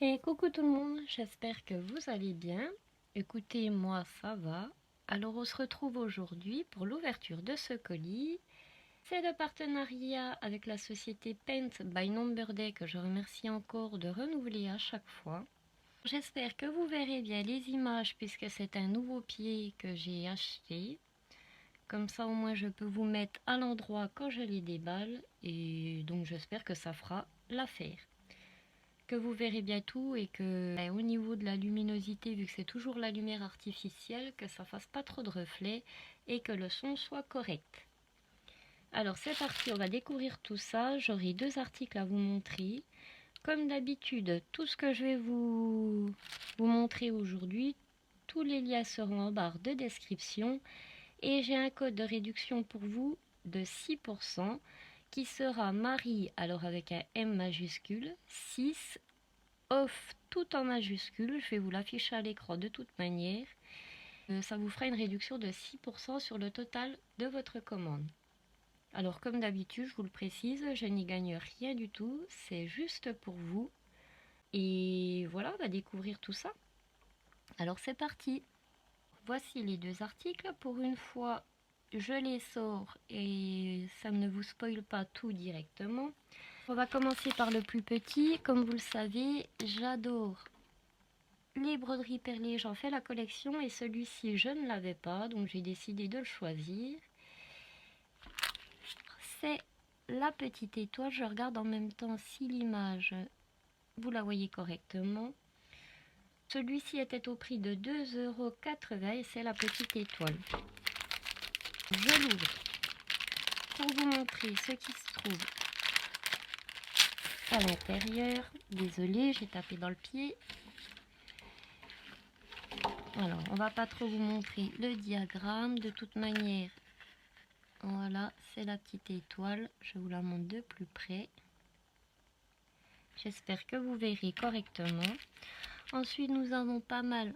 Et coucou tout le monde, j'espère que vous allez bien. Écoutez, moi ça va. Alors on se retrouve aujourd'hui pour l'ouverture de ce colis. C'est le partenariat avec la société Paint by Number Day que je remercie encore de renouveler à chaque fois. J'espère que vous verrez bien les images puisque c'est un nouveau pied que j'ai acheté. Comme ça au moins je peux vous mettre à l'endroit quand je les déballe et donc j'espère que ça fera l'affaire. Que vous verrez bien tout et que au niveau de la luminosité, vu que c'est toujours la lumière artificielle, que ça fasse pas trop de reflets et que le son soit correct. Alors c'est parti, on va découvrir tout ça. J'aurai deux articles à vous montrer. Comme d'habitude, tout ce que je vais vous montrer aujourd'hui, tous les liens seront en barre de description et j'ai un code de réduction pour vous de 6% qui sera Marie, alors avec un M majuscule, 6 off tout en majuscule. Je vais vous l'afficher à l'écran de toute manière. Ça vous fera une réduction de 6% sur le total de votre commande. Alors comme d'habitude, je vous le précise, je n'y gagne rien du tout, c'est juste pour vous. Et voilà, on va découvrir tout ça. Alors c'est parti. Voici les deux articles. Pour une fois, je les sors et ça ne vous spoile pas tout directement. On va commencer par le plus petit. Comme vous le savez, j'adore les broderies perlées, j'en fais la collection et celui-ci je ne l'avais pas, donc j'ai décidé de le choisir. C'est la petite étoile, je regarde en même temps si l'image, vous la voyez correctement. Celui-ci était au prix de 2,80 € et c'est la petite étoile. Je l'ouvre pour vous montrer ce qui se trouve à l'intérieur. Désolée, j'ai tapé dans le pied. Alors, on va pas trop vous montrer le diagramme. De toute manière, voilà, c'est la petite étoile. Je vous la montre de plus près. J'espère que vous verrez correctement. Ensuite, nous avons pas mal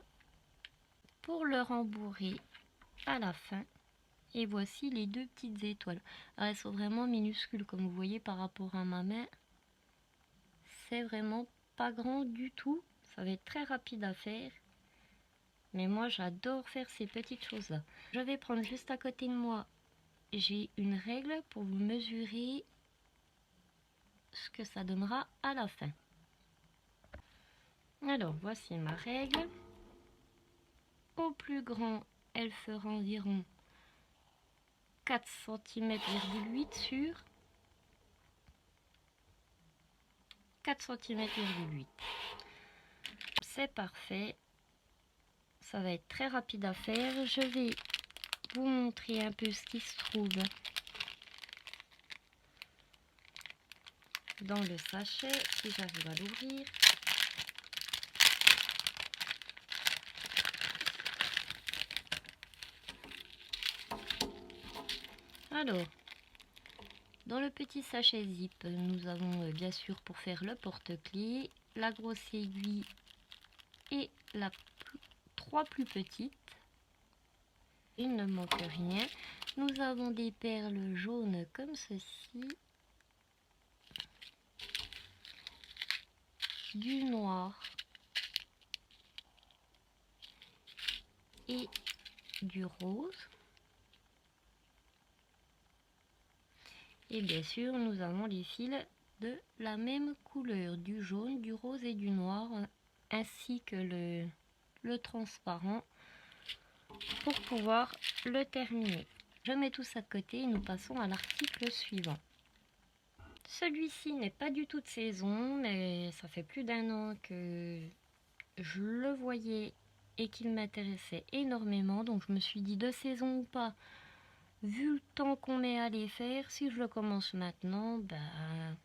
pour le rembourrer à la fin. Et voici les deux petites étoiles. Alors, elles sont vraiment minuscules, comme vous voyez par rapport à ma main. C'est vraiment pas grand du tout. Ça va être très rapide à faire. Mais moi, j'adore faire ces petites choses-là. Je vais prendre juste à côté de moi. J'ai une règle pour vous mesurer ce que ça donnera à la fin. Alors, voici ma règle. Au plus grand, elle fera environ 4 cm,8 sur 4 cm,8. C'est parfait. Ça va être très rapide à faire. Je vais vous montrer un peu ce qui se trouve dans le sachet, si j'arrive à l'ouvrir. Alors, dans le petit sachet zip, nous avons bien sûr pour faire le porte-clés, la grosse aiguille et la 3 plus petites. Il ne manque rien. Nous avons des perles jaunes comme ceci, du noir et du rose. Et bien sûr, nous avons les fils de la même couleur, du jaune, du rose et du noir, ainsi que le transparent pour pouvoir le terminer. Je mets tout ça de côté et nous passons à l'article suivant. Celui-ci n'est pas du tout de saison, mais ça fait plus d'1 an que je le voyais et qu'il m'intéressait énormément. Donc je me suis dit, de saison ou pas, vu le temps qu'on met à les faire, si je le commence maintenant, ben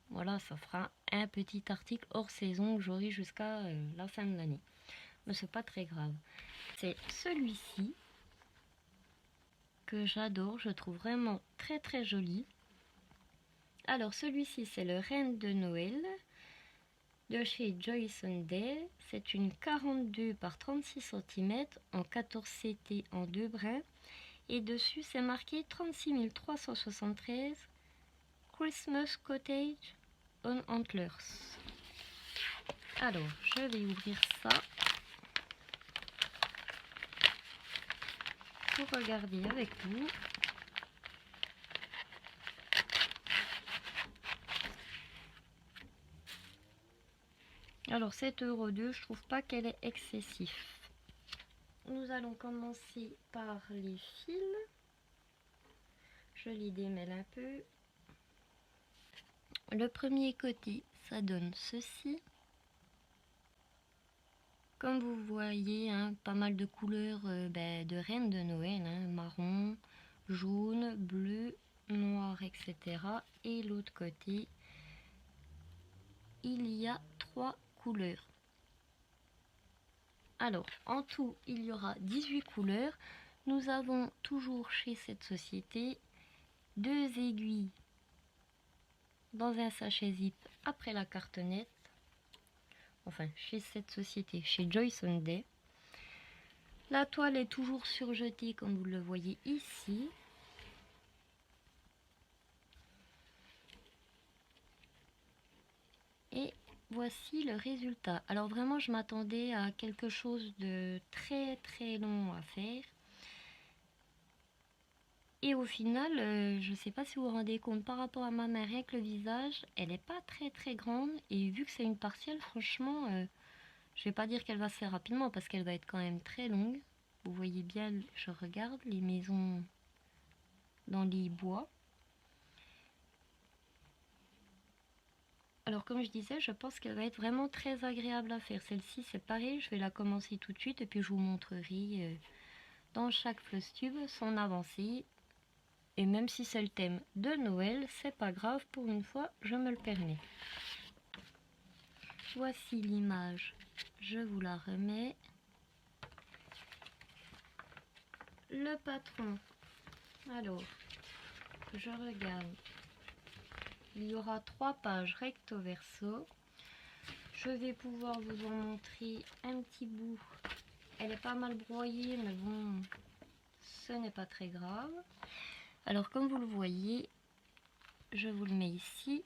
voilà, ça fera un petit article hors saison que j'aurai jusqu'à la fin de l'année. Mais c'est pas très grave. C'est celui-ci que j'adore, je trouve vraiment très très joli. Alors celui-ci c'est le Reine de Noël de chez Joyce Day. C'est une 42 par 36 cm en 14 CT en 2 brins. Et dessus c'est marqué 36 373 Christmas Cottage on Antlers. Alors, je vais ouvrir ça pour regarder avec vous. Alors 7,02 €, je trouve pas qu'elle est excessive. Nous allons commencer par les fils. Je les démêle un peu. Le premier côté, ça donne ceci. Comme vous voyez, hein, pas mal de couleurs de reine de Noël, hein, marron, jaune, bleu, noir, etc. Et l'autre côté, il y a 3 couleurs. Alors, en tout, il y aura 18 couleurs. Nous avons toujours chez cette société 2 aiguilles dans un sachet zip après la cartonnette. Enfin, chez cette société, chez Joyce Day. La toile est toujours surjetée comme vous le voyez ici. Et voici le résultat. Alors vraiment, je m'attendais à quelque chose de très très long à faire. Et au final, je ne sais pas si vous vous rendez compte, par rapport à ma mère avec le visage, elle n'est pas très très grande. Et vu que c'est une partielle, franchement, je vais pas dire qu'elle va se faire rapidement parce qu'elle va être quand même très longue. Vous voyez bien, je regarde les maisons dans les bois. Alors comme je disais, je pense qu'elle va être vraiment très agréable à faire. Celle-ci, c'est pareil, je vais la commencer tout de suite et puis je vous montrerai dans chaque floss-tube son avancée. Et même si c'est le thème de Noël, c'est pas grave, pour une fois, je me le permets. Voici l'image, je vous la remets. Le patron, alors, je regarde. Il y aura 3 pages recto verso. Je vais pouvoir vous en montrer un petit bout. Elle est pas mal broyée, mais bon, ce n'est pas très grave. Alors comme vous le voyez, je vous le mets ici.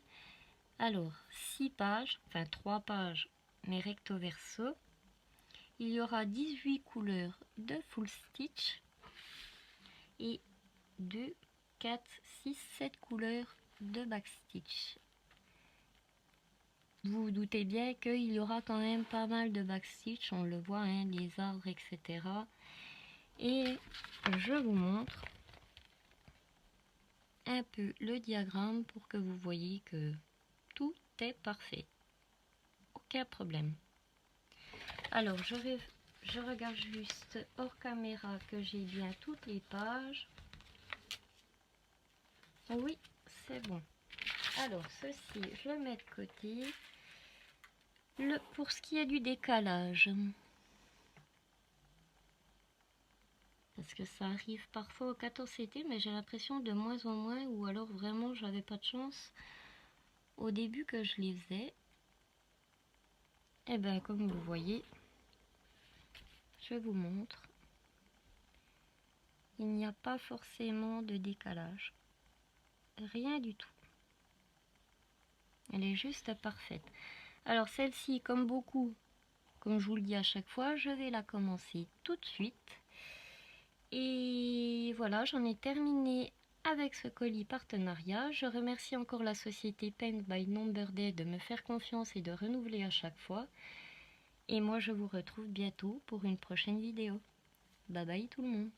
Alors 6 pages, enfin 3 pages, mais recto verso. Il y aura 18 couleurs de full stitch et 2, 4, 6, 7 couleurs de backstitch. Vous vous doutez bien qu'il y aura quand même pas mal de backstitch, on le voit, hein, les arbres, etc. Et je vous montre un peu le diagramme pour que vous voyez que tout est parfait. Aucun problème. Alors, je regarde juste hors caméra que j'ai bien toutes les pages. Oui, c'est bon. Alors, ceci, je le mets de côté. Pour ce qui est du décalage, parce que ça arrive parfois au 14 CT, mais j'ai l'impression de moins en moins, ou alors vraiment j'avais pas de chance au début que je les faisais. Et bien comme vous voyez, je vous montre, il n'y a pas forcément de décalage, rien du tout. Elle est juste parfaite. Alors celle-ci, comme beaucoup, comme je vous le dis à chaque fois, je vais la commencer tout de suite. Et voilà, j'en ai terminé avec ce colis partenariat. Je remercie encore la société Paint by Number Day de me faire confiance et de renouveler à chaque fois. Et moi, je vous retrouve bientôt pour une prochaine vidéo. Bye bye tout le monde.